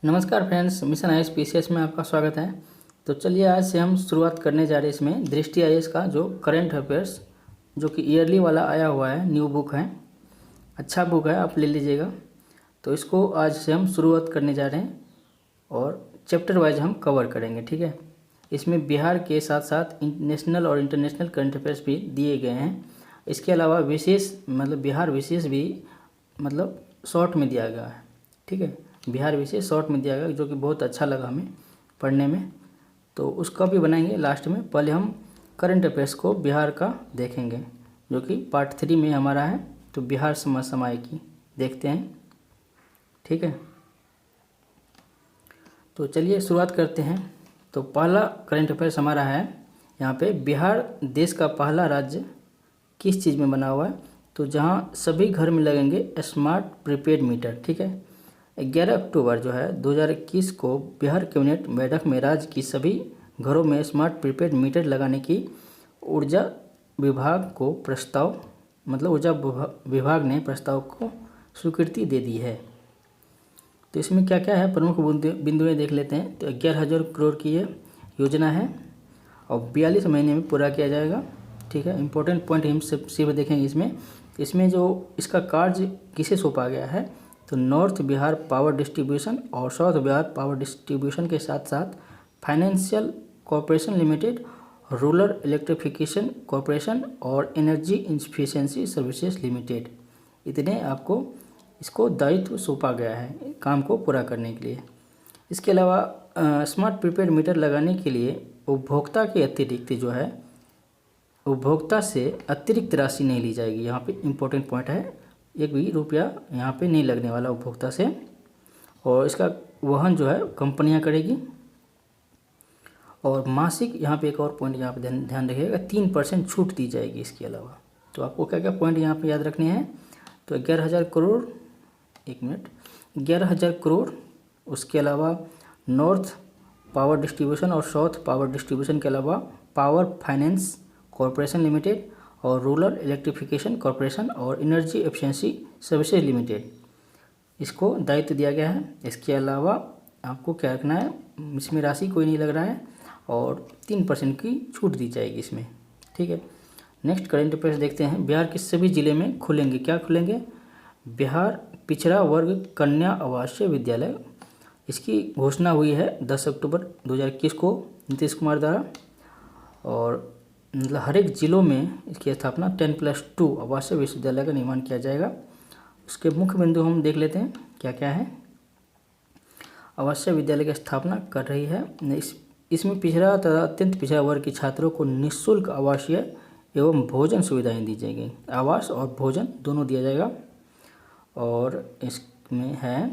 नमस्कार friends, mission IAS में आपका स्वागत है। तो चलिए आज से हम शुरुआत करने जा रहे हैं इसमें दृष्टि IAS का जो करंट अफेयर्स जो कि ईयरली वाला आया हुआ है, न्यू बुक है, अच्छा बुक है, आप ले लीजिएगा। तो इसको आज से हम शुरुआत करने जा रहे हैं और चैप्टर वाइज हम कवर करेंगे, ठीक है। इसमें बिहार के साथ साथ नेशनल और इंटरनेशनल करंट अफेयर्स भी दिए गए हैं। इसके अलावा विशेष बिहार विशेष भी शॉर्ट में दिया गया है, ठीक है। बिहार विशेष शॉर्ट में दिया गया जो कि बहुत अच्छा लगा हमें पढ़ने में, तो उसका भी बनाएंगे लास्ट में। पहले हम करंट अफेयर्स को बिहार का देखेंगे जो कि पार्ट 3 में हमारा है। तो बिहार समय की देखते हैं, ठीक है। तो चलिए शुरुआत करते हैं। तो पहला करंट अफेयर्स हमारा है यहाँ पे, बिहार देश का पहला राज्य किस चीज़ में बना हुआ है। तो जहाँ सभी घर में लगेंगे स्मार्ट प्रीपेड मीटर, ठीक है। 11 अक्टूबर जो है 2021 को बिहार कैबिनेट बैठक में राज्य की सभी घरों में स्मार्ट प्रीपेड मीटर लगाने की ऊर्जा विभाग को प्रस्ताव ऊर्जा विभाग ने प्रस्ताव को स्वीकृति दे दी है। तो इसमें क्या क्या है प्रमुख बिंदुएं देख लेते हैं। तो 11,000 करोड़ की ये योजना है और 42 महीने में पूरा किया जाएगा, ठीक है। इंपॉर्टेंट पॉइंट हम सिर्फ देखेंगे इसमें जो इसका कार्य किसे सौंपा गया है। तो नॉर्थ बिहार पावर डिस्ट्रीब्यूशन और साउथ बिहार पावर डिस्ट्रीब्यूशन के साथ साथ financial corporation limited, rural electrification corporation और एनर्जी इफिशिएंसी सर्विसेज लिमिटेड, इतने आपको इसको दायित्व सौंपा गया है काम को पूरा करने के लिए। इसके अलावा स्मार्ट प्रीपेड मीटर लगाने के लिए उपभोक्ता के अतिरिक्त जो है उपभोक्ता से अतिरिक्त राशि नहीं ली जाएगी। यहाँ पे इम्पोर्टेंट पॉइंट है, एक भी रुपया यहाँ पे नहीं लगने वाला उपभोक्ता से, और इसका वहन जो है कंपनियाँ करेगी। और मासिक यहाँ पे एक और पॉइंट यहाँ पे ध्यान रखिएगा, 3% छूट दी जाएगी इसके अलावा। तो आपको क्या क्या पॉइंट यहाँ पे याद रखने हैं। तो 11,000 करोड़ 11,000 करोड़, उसके अलावा नॉर्थ पावर डिस्ट्रीब्यूशन और साउथ पावर डिस्ट्रीब्यूशन के अलावा पावर फाइनेंस कॉरपोरेशन लिमिटेड और रूरल इलेक्ट्रिफिकेशन कॉरपोरेशन और एनर्जी एफिशिएंसी सर्विसेज लिमिटेड, इसको दायित्व दिया गया है। इसके अलावा आपको क्या रखना है, इसमें राशि कोई नहीं लग रहा है और 3% की छूट दी जाएगी इसमें, ठीक है। नेक्स्ट करंट अफेयर्स देखते हैं। बिहार के सभी जिले में खुलेंगे, क्या खुलेंगे, बिहार पिछड़ा वर्ग कन्या आवासीय विद्यालय। इसकी घोषणा हुई है 10 अक्टूबर 2021 को नीतीश कुमार द्वारा, और हर एक जिलों में इसकी स्थापना 10+2 आवासीय विश्वविद्यालय का निर्माण किया जाएगा। उसके मुख्य बिंदु हम देख लेते हैं क्या क्या है। आवासीय विद्यालय की स्थापना कर रही है। इसमें पिछड़ा तथा अत्यंत पिछड़ा वर्ग के छात्रों को निःशुल्क आवासीय एवं भोजन सुविधाएं दी जाएगी। आवास और भोजन दोनों दिया जाएगा। और इसमें है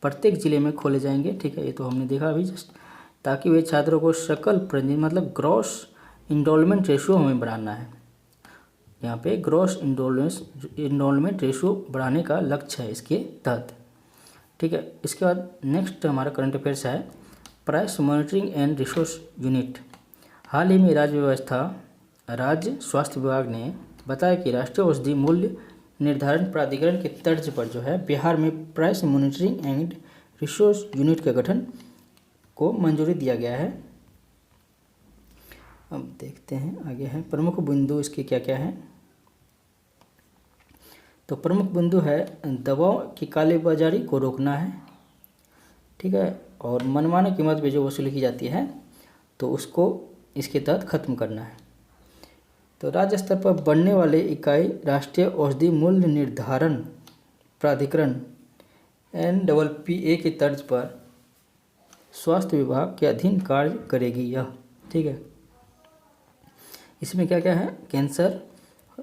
प्रत्येक जिले में खोले जाएंगे, ठीक है। ये तो हमने देखा अभी जस्ट, ताकि वे छात्रों को सकल ग्रॉस इनरोलमेंट रेशियो हमें बढ़ाना है। यहाँ पे ग्रॉस इनरोलमेंट रेशियो बढ़ाने का लक्ष्य है इसके तहत, ठीक है। इसके बाद नेक्स्ट हमारा करंट अफेयर्स है price monitoring and resource unit. हाल ही में राज्य स्वास्थ्य विभाग ने बताया कि राष्ट्रीय औषधि मूल्य निर्धारण प्राधिकरण के तर्ज पर जो है बिहार में price monitoring and resource unit के गठन को मंजूरी दिया गया है। अब देखते हैं आगे है प्रमुख बिंदु इसके क्या क्या हैं। तो प्रमुख बिंदु है दवाओं की कालेबाजारी को रोकना है, ठीक है। और मनमानी कीमत पे जो वसूली की जाती है तो उसको इसके तहत खत्म करना है। तो राज्य स्तर पर बनने वाले इकाई राष्ट्रीय औषधि मूल्य निर्धारण प्राधिकरण NPPA की तर्ज पर स्वास्थ्य विभाग के अधीन कार्य करेगी यह, ठीक है। इसमें क्या क्या है, कैंसर,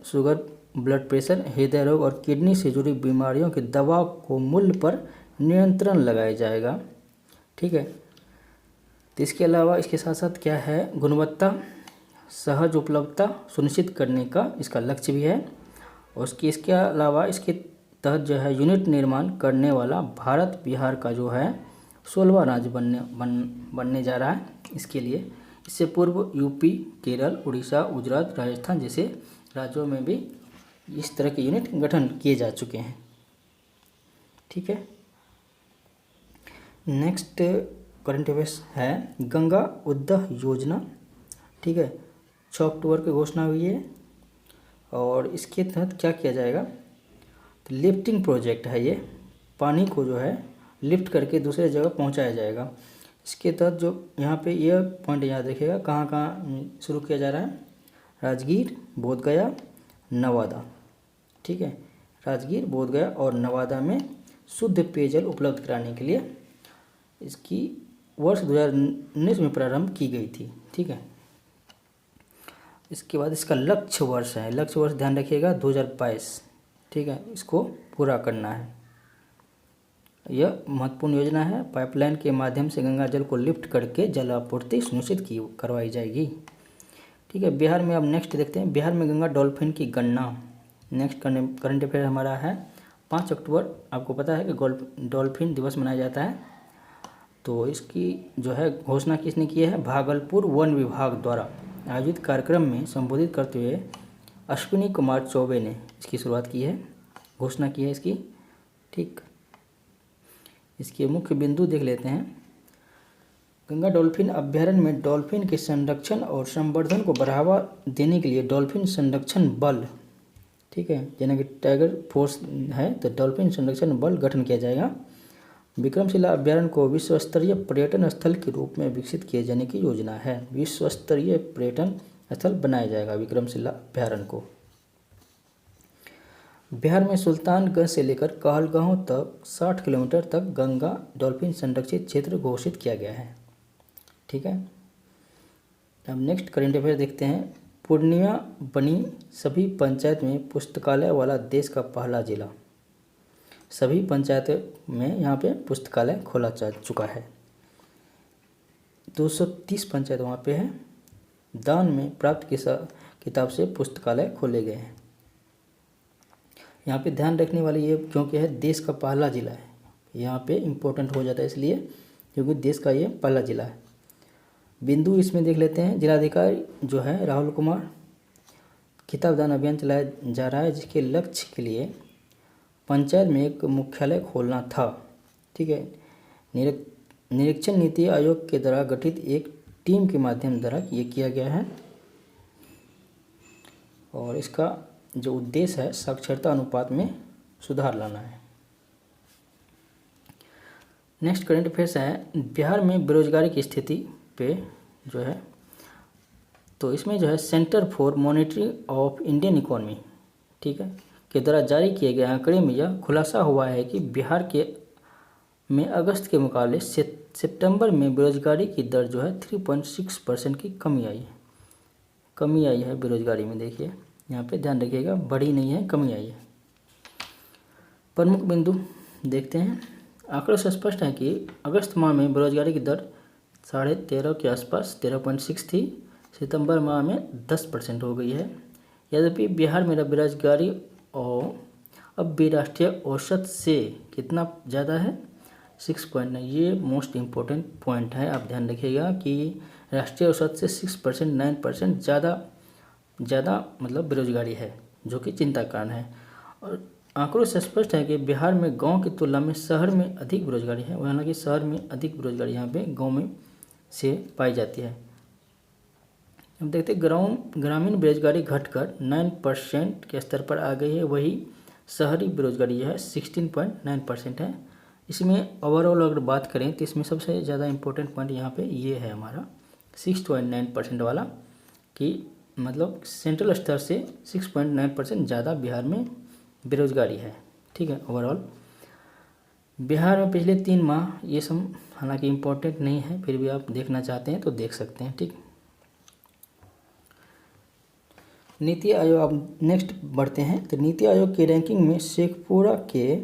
शुगर, ब्लड प्रेशर, हृदय रोग और किडनी से जुड़ी बीमारियों की दवा को मूल्य पर नियंत्रण लगाया जाएगा, ठीक है। तो इसके अलावा इसके साथ साथ क्या है, गुणवत्ता सहज उपलब्धता सुनिश्चित करने का इसका लक्ष्य भी है। और इसके अलावा इसके तहत जो है यूनिट निर्माण करने वाला भारत बिहार का जो है 16वां राज्य बनने जा रहा है। इसके लिए इससे पूर्व यूपी, केरल, उड़ीसा, गुजरात, राजस्थान जैसे राज्यों में भी इस तरह के यूनिट गठन किए जा चुके हैं, ठीक है। नेक्स्ट करंट अफेयर्स है गंगा उद्वह योजना, ठीक है, 6 अक्टूबर की घोषणा हुई है। और इसके तहत क्या किया जाएगा, तो लिफ्टिंग प्रोजेक्ट है ये, पानी को जो है लिफ्ट करके दूसरे जगह पहुंचाया जाएगा। इसके तहत जो यहाँ पे ये पॉइंट याद रखिएगा, कहाँ कहाँ शुरू किया जा रहा है, राजगीर, बोधगया, नवादा, ठीक है, राजगीर, बोधगया और नवादा में शुद्ध पेयजल उपलब्ध कराने के लिए इसकी वर्ष 2019 में प्रारंभ की गई थी, ठीक है। इसके बाद इसका लक्ष्य वर्ष है, लक्ष्य वर्ष ध्यान रखिएगा 2022, ठीक है, इसको पूरा करना है। यह महत्वपूर्ण योजना है, पाइपलाइन के माध्यम से गंगा जल को लिफ्ट करके जल आपूर्ति सुनिश्चित की करवाई जाएगी, ठीक है। बिहार में अब नेक्स्ट देखते हैं, बिहार में गंगा डॉल्फिन की गणना। नेक्स्ट करंट अफेयर हमारा है 5 अक्टूबर, आपको पता है कि डॉल्फिन दिवस मनाया जाता है। तो इसकी जो है घोषणा किसने की है, भागलपुर वन विभाग द्वारा आयोजित कार्यक्रम में संबोधित करते हुए अश्विनी कुमार चौबे ने इसकी शुरुआत की है, घोषणा की है इसकी, ठीक। इसके मुख्य बिंदु देख लेते हैं। गंगा डॉल्फिन अभ्यारण्य में डॉल्फिन के संरक्षण और संवर्धन को बढ़ावा देने के लिए डॉल्फिन संरक्षण बल, ठीक है, यानी कि टाइगर फोर्स है, तो डॉल्फिन संरक्षण बल गठन किया जाएगा। विक्रमशिला अभ्यारण्य को विश्व स्तरीय पर्यटन स्थल के रूप में विकसित किए जाने की योजना है, विश्व स्तरीय पर्यटन स्थल बनाया जाएगा विक्रमशिला अभ्यारण्य को। बिहार में सुल्तानगंज से लेकर कहलगांव तक 60 किलोमीटर तक गंगा डॉल्फिन संरक्षित क्षेत्र घोषित किया गया है, ठीक है। अब नेक्स्ट करेंट अफेयर देखते हैं। पूर्णिया बनी सभी पंचायत में पुस्तकालय वाला देश का पहला जिला, सभी पंचायतों में यहाँ पे पुस्तकालय खोला जा चुका है। 230 पंचायत वहाँ पे है, दान में प्राप्त किताब से पुस्तकालय खोले गए हैं। यहाँ पे ध्यान रखने वाली ये क्योंकि है देश का पहला जिला है, यहाँ पे इम्पोर्टेंट हो जाता है इसलिए क्योंकि देश का ये पहला जिला है। बिंदु इसमें देख लेते हैं। जिलाधिकारी जो है राहुल कुमार, किताब दान अभियान चलाया जा रहा है जिसके लक्ष्य के लिए पंचायत में एक मुख्यालय खोलना था, ठीक है। निरीक्षण नीति आयोग के द्वारा गठित एक टीम के माध्यम द्वारा ये किया गया है और इसका जो उद्देश्य है साक्षरता अनुपात में सुधार लाना है। नेक्स्ट करंट अफेयर्स है बिहार में बेरोजगारी की स्थिति पे जो है, तो इसमें जो है centre for monitoring of Indian economy, ठीक है, के द्वारा जारी किए गए आंकड़े में यह खुलासा हुआ है कि बिहार के में अगस्त के मुकाबले सितंबर में बेरोजगारी की दर जो है 3.6% की कमी आई है बेरोजगारी में। देखिए यहाँ पे ध्यान रखिएगा, बढ़ी नहीं है, कमी आई है। प्रमुख बिंदु देखते हैं। आंकड़ों से स्पष्ट है कि अगस्त माह में बेरोजगारी की दर 13.5 के आसपास 13.6 थी, सितंबर माह में 10% हो गई है। यद्यपि बिहार में बेरोजगारी और अब भी राष्ट्रीय औसत से कितना ज़्यादा है, 6.9। ये मोस्ट इम्पोर्टेंट पॉइंट है, आप ध्यान रखिएगा कि राष्ट्रीय औसत से 6%, 9% ज़्यादा मतलब बेरोजगारी है, जो कि चिंता का कारण है। और आंकड़ों से स्पष्ट है कि बिहार में गांव की तुलना में शहर में अधिक बेरोजगारी है, हालांकि शहर में अधिक बेरोजगारी यहाँ पे गांव में से पाई जाती है। अब देखते हैं ग्रामीण बेरोजगारी घटकर 9% के स्तर पर आ गई है, वही शहरी बेरोजगारी है 16.9% है। इसमें ओवरऑल अगर बात करें तो इसमें सबसे ज़्यादा इम्पोर्टेंट पॉइंट यहाँ पे ये है हमारा 6.9% वाला, कि मतलब सेंट्रल स्तर से 6.9% ज़्यादा बिहार में बेरोजगारी है, ठीक है। ओवरऑल बिहार में पिछले 3 माह, ये सब हालांकि इम्पोर्टेंट नहीं है, फिर भी आप देखना चाहते हैं तो देख सकते हैं, ठीक। नीति आयोग, अब नेक्स्ट बढ़ते हैं। तो नीति आयोग की रैंकिंग में शेखपुरा के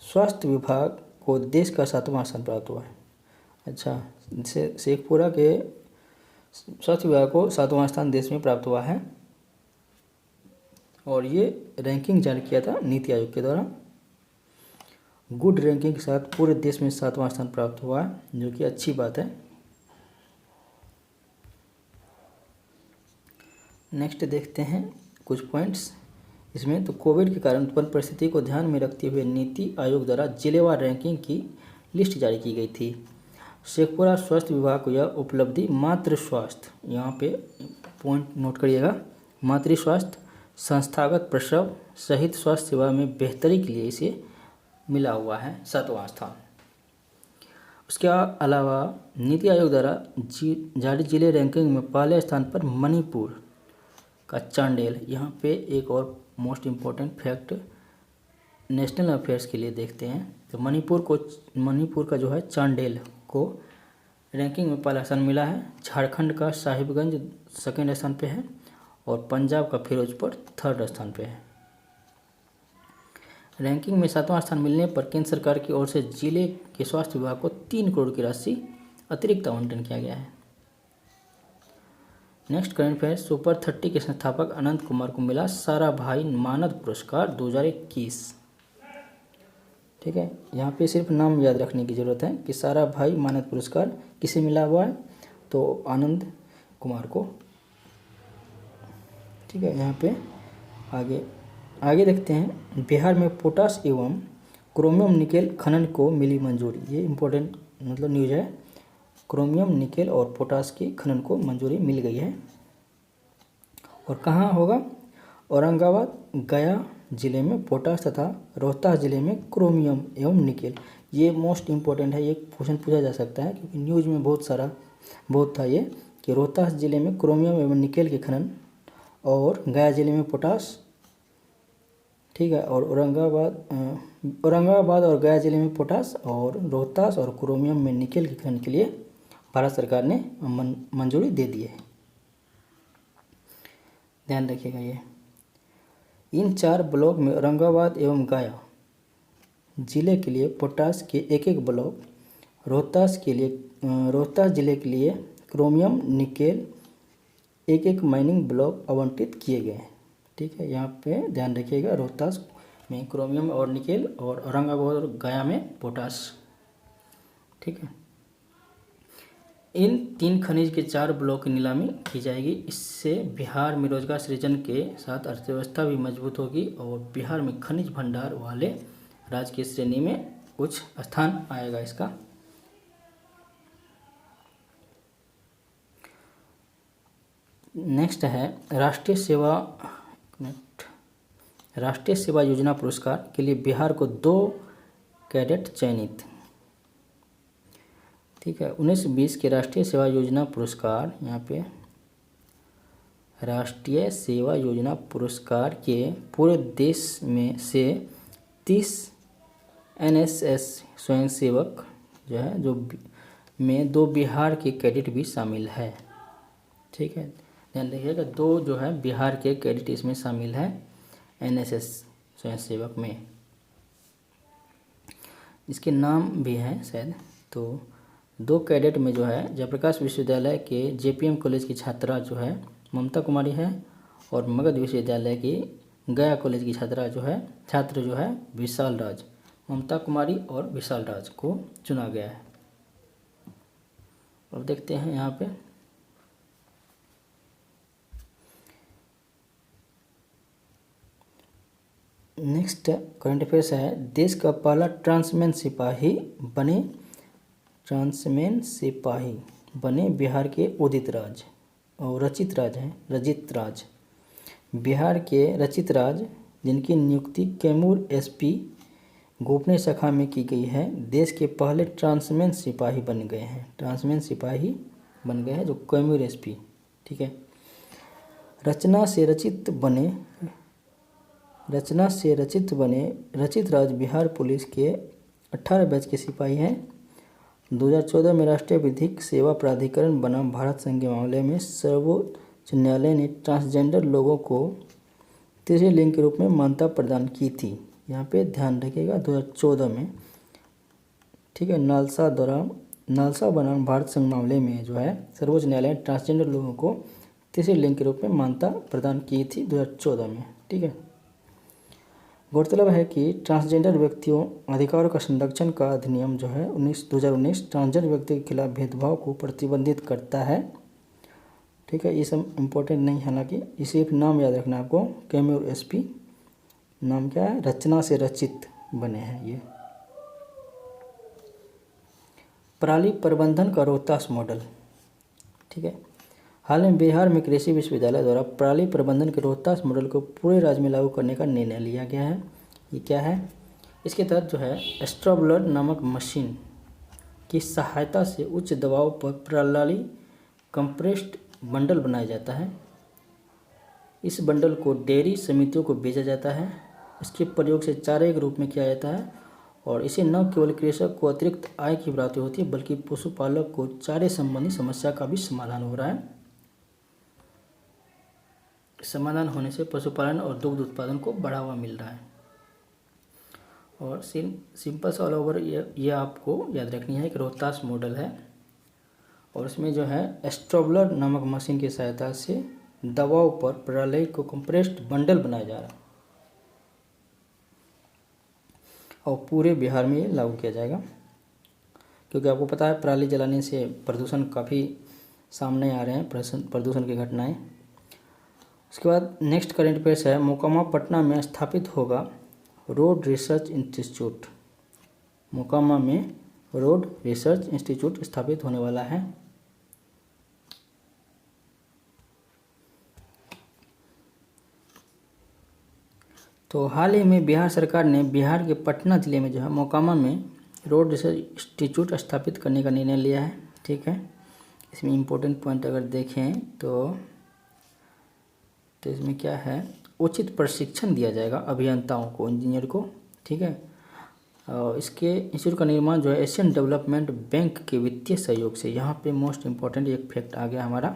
स्वास्थ्य विभाग को देश का 7वां स्थान प्राप्त हुआ है। अच्छा, शेखपुरा के स्वास्थ्य विभाग को 7वां स्थान देश में प्राप्त हुआ है और ये रैंकिंग जारी किया था नीति आयोग के द्वारा। गुड रैंकिंग के साथ पूरे देश में 7वां स्थान प्राप्त हुआ है, जो कि अच्छी बात है। नेक्स्ट देखते हैं कुछ पॉइंट्स इसमें। तो कोविड के कारण उत्पन्न परिस्थिति को ध्यान में रखते हुए नीति आयोग द्वारा जिलेवार रैंकिंग की लिस्ट जारी की गई थी। शेखपुरा स्वास्थ्य विभाग को यह उपलब्धि मातृ स्वास्थ्य, यहाँ पे पॉइंट नोट करिएगा, मातृ स्वास्थ्य, संस्थागत प्रसव सहित स्वास्थ्य सेवा में बेहतरी के लिए इसे मिला हुआ है 7वां स्थान। उसके अलावा नीति आयोग द्वारा जारी जिले रैंकिंग में पहले स्थान पर मणिपुर का चांडेल। यहाँ पे एक और most important fact national affairs के लिए देखते हैं तो मणिपुर का जो है चांडेल को रैंकिंग में पहला स्थान मिला है। झारखंड का साहिबगंज सेकेंड स्थान पे है और पंजाब का फिरोजपुर थर्ड स्थान पे है। रैंकिंग में 7वां स्थान मिलने पर केंद्र सरकार की ओर से जिले के स्वास्थ्य विभाग को 3 करोड़ की राशि अतिरिक्त आवंटन किया गया है। नेक्स्ट करंट अफेयर, सुपर 30 के संस्थापक अनंत कुमार को मिला साराभाई मानद पुरस्कार 2021। ठीक है, यहाँ पे सिर्फ नाम याद रखने की जरूरत है कि साराभाई मानद पुरस्कार किसे मिला हुआ है, तो आनंद कुमार को। ठीक है, यहाँ पे आगे देखते हैं। बिहार में पोटाश एवं क्रोमियम निकेल खनन को मिली मंजूरी। ये इम्पोर्टेंट मतलब न्यूज है। क्रोमियम निकेल और पोटाश की खनन को मंजूरी मिल गई है। और कहाँ होगा? औरंगाबाद, गया जिले में पोटाश तथा रोहतास जिले में क्रोमियम एवं निकेल। ये मोस्ट इम्पोर्टेंट है, ये क्वेश्चन पूछा जा सकता है क्योंकि न्यूज में बहुत था ये कि रोहतास जिले में क्रोमियम एवं निकेल के खनन और गया जिले में पोटाश। ठीक है, और औरंगाबाद और गया जिले में पोटाश और रोहतास और क्रोमियम में निकेल के खनन के लिए भारत सरकार ने मंजूरी दे दी है। ध्यान रखिएगा ये। इन 4 ब्लॉक में औरंगाबाद एवं गया जिले के लिए पोटाश के एक ब्लॉक, रोहतास जिले के लिए क्रोमियम निकेल एक माइनिंग ब्लॉक आवंटित किए गए हैं। ठीक है, यहाँ पे ध्यान रखिएगा, रोहतास में क्रोमियम और निकेल और औरंगाबाद और गया में पोटाश। ठीक है, इन 3 खनिज के 4 ब्लॉक की नीलामी की जाएगी। इससे बिहार में रोजगार सृजन के साथ अर्थव्यवस्था भी मजबूत होगी और बिहार में खनिज भंडार वाले राज्य की श्रेणी में उच्च स्थान आएगा इसका। नेक्स्ट है राष्ट्रीय सेवा योजना पुरस्कार के लिए बिहार को 2 कैडेट चयनित। ठीक है, 19-20 के राष्ट्रीय सेवा योजना पुरस्कार, यहाँ पे राष्ट्रीय सेवा योजना पुरस्कार के पूरे देश में से 30 NSS स्वयंसेवक जो है में 2 बिहार के कैडेट भी शामिल है। ठीक है, ध्यान रखिएगा, 2 जो है बिहार के कैडेट इसमें शामिल है NSS स्वयंसेवक में। इसके नाम भी हैं शायद। तो 2 कैडेट में जो है जयप्रकाश विश्वविद्यालय के JPM कॉलेज की छात्रा जो है ममता कुमारी है और मगध विश्वविद्यालय की गया कॉलेज की छात्र जो है विशाल राज। ममता कुमारी और विशाल राज को चुना गया है। अब देखते हैं यहाँ पे नेक्स्ट करंट अफेयर्स है। देश का पहला ट्रांसमैन सिपाही बने बिहार के उदित राज और रचित राज। बिहार के रचित राज, जिनकी नियुक्ति कैमूर SP गोपनीय शाखा में की गई है, देश के पहले ट्रांसमैन सिपाही बन गए हैं जो कैमूर SP। ठीक है, रचना से रचित बने रचित राज बिहार पुलिस के 18 बैच के सिपाही हैं। 2014 में राष्ट्रीय विधिक सेवा प्राधिकरण बनाम भारत संघ के मामले में सर्वोच्च न्यायालय ने ट्रांसजेंडर लोगों को तीसरे लिंग के रूप में मान्यता प्रदान की थी। यहाँ पे ध्यान रखिएगा 2014 में। ठीक है, नालसा बनाम भारत संघ मामले में जो है सर्वोच्च न्यायालय ने ट्रांसजेंडर लोगों को तीसरे लिंग के रूप में मान्यता प्रदान की थी 2014 में। ठीक है, गौरतलब है कि ट्रांसजेंडर व्यक्तियों अधिकारों का संरक्षण का अधिनियम जो है 2019 ट्रांसजेंडर व्यक्ति के खिलाफ भेदभाव को प्रतिबंधित करता है। ठीक है, ये सब इम्पोर्टेंट नहीं, हालांकि इसे नाम याद रखना आपको, कैमूर SP नाम क्या है, रचना से रचित बने हैं ये। पराली प्रबंधन का रोहतास मॉडल। ठीक है, हाल में बिहार में कृषि विश्वविद्यालय द्वारा पराली प्रबंधन के रोहतास मॉडल को पूरे राज्य में लागू करने का निर्णय लिया गया है। ये क्या है? इसके तहत जो है स्ट्रॉबलर नामक मशीन की सहायता से उच्च दबाव पर पराली कंप्रेस्ड बंडल बनाया जाता है। इस बंडल को डेयरी समितियों को बेचा जाता है। इसके प्रयोग से चारे के रूप में किया जाता है और इसे न केवल कृषक को अतिरिक्त आय की प्राप्ति होती है बल्कि पशुपालक को चारे संबंधी समस्या का भी समाधान हो रहा है। समाधान होने से पशुपालन और दुग्ध उत्पादन को बढ़ावा मिल रहा है। और सिंपल सा ऑल ओवर ये आपको याद रखनी है कि रोहतास मॉडल है और इसमें जो है स्ट्रॉबलर नामक मशीन की सहायता से दबाव पर पराली को कंप्रेस्ड बंडल बनाया जा रहा है और पूरे बिहार में ये लागू किया जाएगा, क्योंकि आपको पता है पराली जलाने से प्रदूषण काफ़ी सामने आ रहे हैं, प्रदूषण की घटनाएं। उसके बाद नेक्स्ट करंट अफेयर्स है, मोकामा पटना में स्थापित होगा रोड रिसर्च इंस्टीट्यूट। मोकामा में रोड रिसर्च इंस्टीट्यूट स्थापित होने वाला है। तो हाल ही में बिहार सरकार ने बिहार के पटना जिले में जो है मोकामा में रोड रिसर्च इंस्टीट्यूट स्थापित करने का निर्णय लिया है। ठीक है, इसमें इम्पोर्टेंट पॉइंट अगर देखें तो इसमें क्या है, उचित प्रशिक्षण दिया जाएगा अभियंताओं को, इंजीनियर को। ठीक है, और इसके इंस्टीट्यूट का निर्माण जो है एशियन डेवलपमेंट बैंक के वित्तीय सहयोग से, यहाँ पे मोस्ट इम्पॉर्टेंट एक फैक्ट आ गया हमारा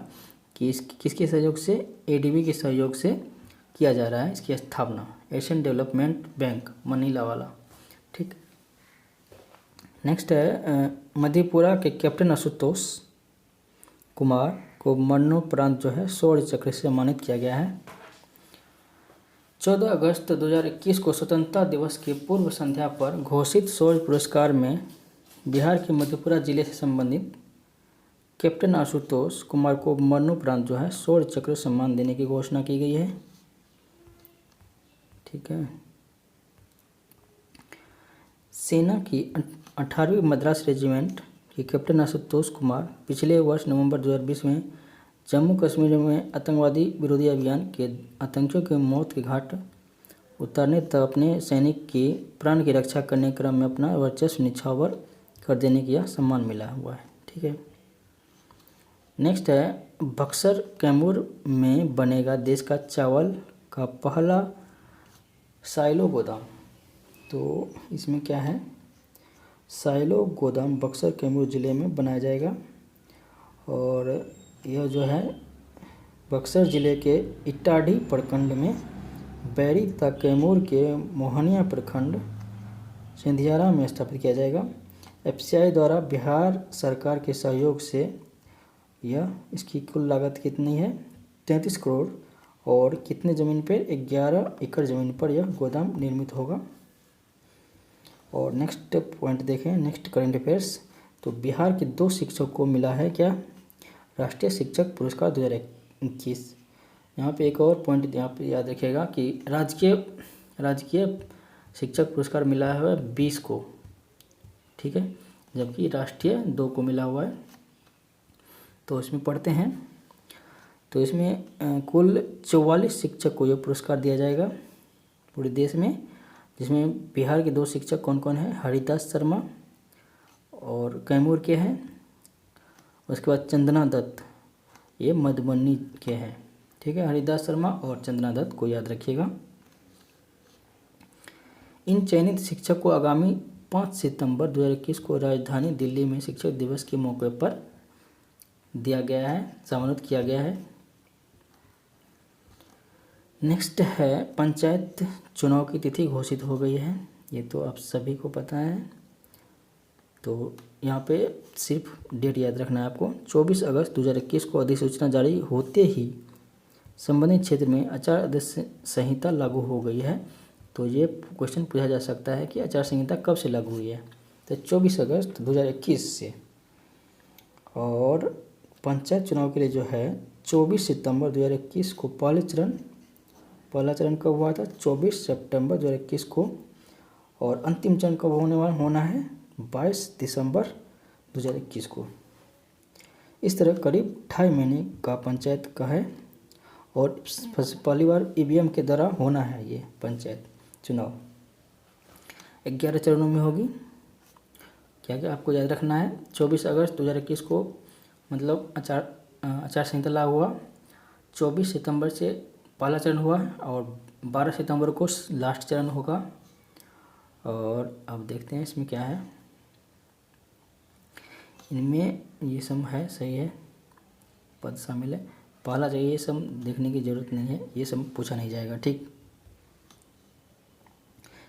कि किसके सहयोग से, एडीबी के सहयोग से किया जा रहा है इसकी स्थापना, एशियन डेवलपमेंट बैंक मनीला वाला। ठीक, नेक्स्ट है मधेपुरा के कैप्टन आशुतोष कुमार को मरणोपरांत जो है शौर्य चक्र से सम्मानित किया गया है। 14 अगस्त 2021 को स्वतंत्रता दिवस की पूर्व संध्या पर घोषित शौर्य पुरस्कार में बिहार के मधेपुरा जिले से संबंधित कैप्टन आशुतोष कुमार को मरणोपरांत जो है शौर्य चक्र सम्मान देने की घोषणा की गई है। ठीक है, सेना की 18वीं मद्रास रेजिमेंट के कैप्टन आशुतोष कुमार पिछले वर्ष नवंबर 2020 में जम्मू कश्मीर में आतंकवादी विरोधी अभियान के आतंकियों के मौत के घाट उतारने तक अपने सैनिक के प्राण की रक्षा करने के क्रम में अपना वर्चस्व निछावर कर देने का सम्मान मिला हुआ है। ठीक है, नेक्स्ट है बक्सर कैमूर में बनेगा देश का चावल का पहला साइलो गोदाम। तो इसमें क्या है, साइलो गोदाम बक्सर कैमूर ज़िले में बनाया जाएगा और यह जो है बक्सर ज़िले के इटाढ़ी प्रखंड में बैरी तथा कैमूर के मोहनिया प्रखंड सिंधियारा में स्थापित किया जाएगा। एफसीआई द्वारा बिहार सरकार के सहयोग से यह, इसकी कुल लागत कितनी है, 33 करोड़ और कितने ज़मीन पर, 11 एकड़ ज़मीन पर यह गोदाम निर्मित होगा। और नेक्स्ट पॉइंट देखें, नेक्स्ट करंट अफेयर्स, तो बिहार के 2 शिक्षकों को मिला है क्या, राष्ट्रीय शिक्षक पुरस्कार 2021। यहाँ पे एक और पॉइंट यहाँ पे याद रखिएगा कि राजकीय शिक्षक पुरस्कार मिला है 20 को। ठीक है, जबकि राष्ट्रीय 2 को मिला हुआ है। तो इसमें पढ़ते हैं, तो इसमें कुल 44 शिक्षक को यह पुरस्कार दिया जाएगा पूरे देश में, जिसमें बिहार के 2 शिक्षक कौन कौन हैं, हरिदास शर्मा और कैमूर के हैं। उसके बाद चंदना दत्त, ये मधुबनी के हैं। ठीक है, हरिदास शर्मा और चंदना दत्त को याद रखिएगा। इन चयनित शिक्षक को आगामी 5 सितंबर 2021 को राजधानी दिल्ली में शिक्षक दिवस के मौके पर दिया गया है, सम्मानित किया गया है। नेक्स्ट है पंचायत चुनाव की तिथि घोषित हो गई है, ये तो आप सभी को पता है। तो यहाँ पे सिर्फ डेट याद रखना है आपको, 24 अगस्त 2021 को अधिसूचना जारी होते ही संबंधित क्षेत्र में आचार आदेश संहिता लागू हो गई है। तो ये क्वेश्चन पूछा जा सकता है कि आचार संहिता कब से लागू हुई है, तो 24 अगस्त 2021 से। और पंचायत चुनाव के लिए जो है 24 सितंबर 2021 को पहला चरण कब हुआ था, 24 सितंबर 2021 को, और अंतिम चरण कब होना है 22 दिसंबर 2021 को। इस तरह करीब 2.5 महीने का पंचायत का है और पहली बार ईवीएम के द्वारा होना है ये पंचायत चुनाव। 11 चरणों में होगी। क्या क्या आपको याद रखना है, 24 अगस्त 2021 को मतलब आचार संहिता लागू हुआ, 24 सितंबर से पहला चरण हुआ और 12 सितंबर को लास्ट चरण होगा। और अब देखते हैं इसमें क्या है, इनमें ये सब है, सही है, पद शामिल है, पहला चाहिए, ये सब देखने की ज़रूरत नहीं है, ये सब पूछा नहीं जाएगा। ठीक,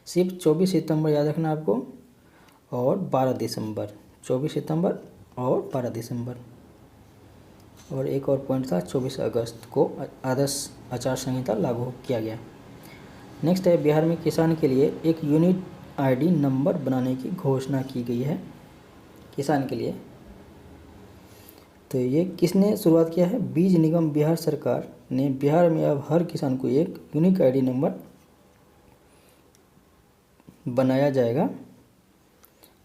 सिर्फ 24 सितंबर याद रखना आपको और 12 दिसंबर, 24 सितंबर और 12 दिसंबर। और एक और पॉइंट था 24 अगस्त को आदर्श आचार संहिता लागू किया गया। नेक्स्ट है, बिहार में किसान के लिए एक यूनिक आईडी नंबर बनाने की घोषणा की गई है किसान के लिए। तो ये किसने शुरुआत किया है, बीज निगम बिहार सरकार ने बिहार में अब हर किसान को एक यूनिक आईडी नंबर बनाया जाएगा।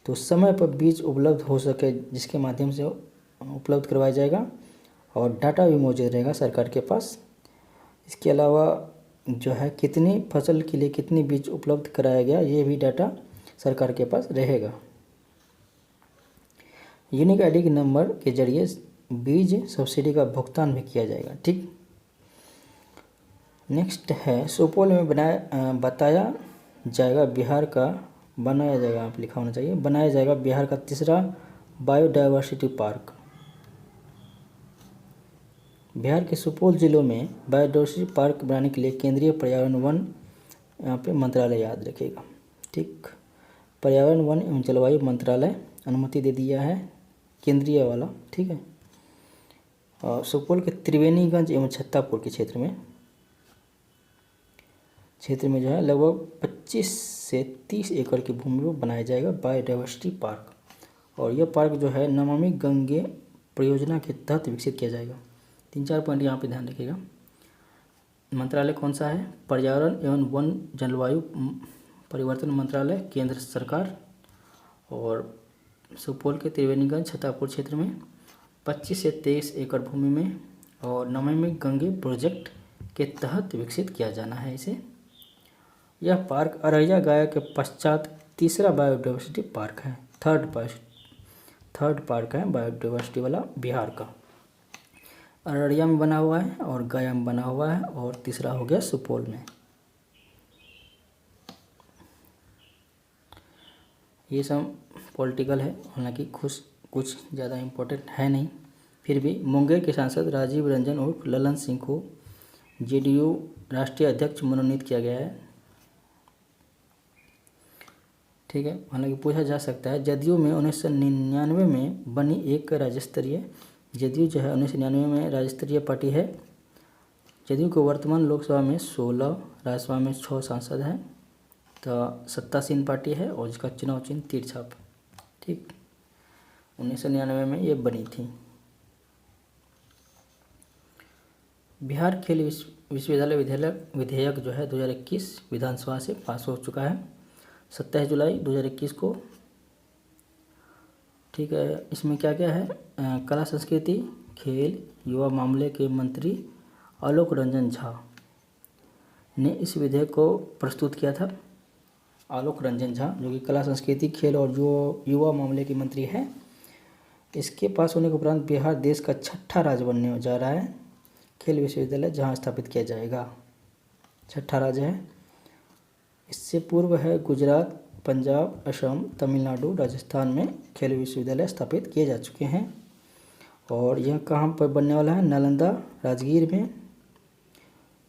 तो समय पर बीज उपलब्ध हो सके जिसके माध्यम से उपलब्ध करवाया जाएगा और डाटा भी मौजूद रहेगा सरकार के पास। इसके अलावा जो है कितनी फसल के लिए कितनी बीज उपलब्ध कराया गया ये भी डाटा सरकार के पास रहेगा। यूनिक आईडी के नंबर के जरिए बीज सब्सिडी का भुगतान भी किया जाएगा। ठीक, नेक्स्ट है, सुपौल में बताया जाएगा बिहार का बनाया जाएगा, आप लिखा होना चाहिए, बनाया जाएगा बिहार का तीसरा बायोडायवर्सिटी पार्क। बिहार के सुपौल जिलों में बायोडायवर्सिटी पार्क बनाने के लिए केंद्रीय पर्यावरण वन यहाँ पे मंत्रालय याद रखेगा। ठीक, पर्यावरण वन एवं जलवायु मंत्रालय अनुमति दे दिया है, केंद्रीय वाला। ठीक है, और सुपौल के त्रिवेणीगंज एवं छत्तापुर के क्षेत्र में जो है लगभग 25 से 30 एकड़ की भूमि में बनाया जाएगा बायोडायवर्सिटी पार्क। और यह पार्क जो है नमामि गंगे परियोजना के तहत विकसित किया जाएगा। 3-4 पॉइंट यहाँ पे ध्यान रखिएगा। मंत्रालय कौन सा है, पर्यावरण एवं वन जलवायु परिवर्तन मंत्रालय केंद्र सरकार। और सुपौल के त्रिवेणीगंज छत्तापुर क्षेत्र में 25 से 23 एकड़ भूमि में और नमामि गंगे प्रोजेक्ट के तहत विकसित किया जाना है इसे। यह पार्क अररिया गाया के पश्चात तीसरा बायोडायवर्सिटी पार्क है, थर्ड पार्क है बायोडायवर्सिटी वाला बिहार का। अररिया में बना हुआ है और गया में बना हुआ है और तीसरा हो गया सुपौल में। ये सब पॉलिटिकल है, हालांकि कुछ ज़्यादा इम्पोर्टेंट है नहीं, फिर भी मुंगेर के सांसद राजीव रंजन उर्फ ललन सिंह को जेडीयू राष्ट्रीय अध्यक्ष मनोनीत किया गया है। ठीक है, हालांकि पूछा जा सकता है, जदयू में 1999 में बनी एक राज्य स्तरीय, जदयू जो है 1999 में राज्य स्तरीय पार्टी है। जदयू को वर्तमान लोकसभा में 16, राज्यसभा में 6 सांसद हैं, तो सत्तासीन पार्टी है और इसका चुनाव चिन्ह तीर छाप। ठीक, 1999 में ये बनी थी। बिहार खेल विश्वविद्यालय विधेयक जो है 2021 विधानसभा से पास हो चुका है 27 जुलाई 2021 को। ठीक है, इसमें क्या क्या है, कला संस्कृति खेल युवा मामले के मंत्री आलोक रंजन झा ने इस विधेयक को प्रस्तुत किया था। आलोक रंजन झा जो कि कला संस्कृति खेल और युवा मामले के मंत्री हैं, इसके पास होने के उपरांत बिहार देश का 6ठा राज्य बनने जा रहा है। खेल विश्वविद्यालय जहाँ स्थापित किया जाएगा, 6ठा राज्य है। इससे पूर्व है गुजरात, पंजाब, असम, तमिलनाडु, राजस्थान में खेल विश्वविद्यालय स्थापित किए जा चुके हैं। और यह कहाँ पर बनने वाला है, नालंदा, राजगीर में।